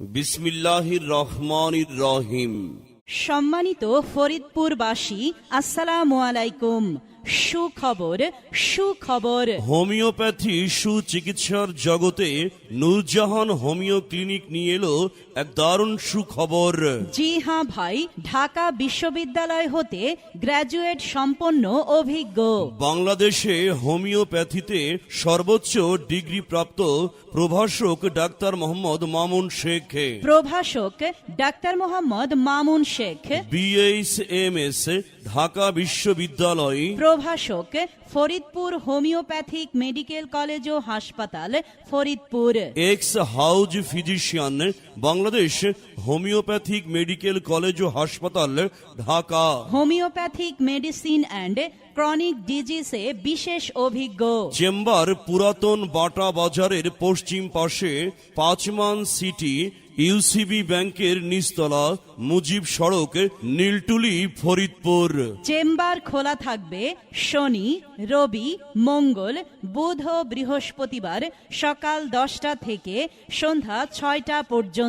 বিসমিল্লাহির রহমানির রহিম। সম্মানিত ফরিদপুরবাসী, আসসালামু আলাইকুম। সুখবর সুখবর। হোমিওপ্যাথি সুচিকিৎসার জগতে নূরজাহান হোমিও ক্লিনিক নিয়ে এলো এক দারুণ সুখবর। জি হ্যাঁ ভাই, ঢাকা বিশ্ববিদ্যালয় হতে গ্র্যাজুয়েট সম্পন্ন অভিজ্ঞ, বাংলাদেশে হোমিওপ্যাথিতে সর্বোচ্চ ডিগ্রি প্রাপ্ত প্রভাষক ডাক্তার মোহাম্মদ মামুন শেখ, প্রভাষক ডাক্তার মোহাম্মদ মামুন শেখ, BHMS ঢাকা বিশ্ববিদ্যালয়, প্রভাষক ফরিদপুর হোমিওপ্যাথিক মেডিকেল কলেজ ও হাসপাতাল Faridpur, ex house physician Bangladesh homeopathic medical college ও হাসপাতাল Dhaka, homeopathic medicine and chronic ডিজিজে বিশেষ অভিজ্ঞ, চেম্বার পুরাতন বাটা বাজারের পশ্চিম পাশে 5 মান সিটি, ইউসিবি ব্যাংকের নিচতলা, মুজিব সড়ক, নীলটুলি, ফরিদপুর। চেম্বার খোলা থাকবে শনি, রবি, মঙ্গল, বুধ ও বৃহস্পতিবার সকাল 10টা থেকে সন্ধ্যা 6টা পর্যন্ত।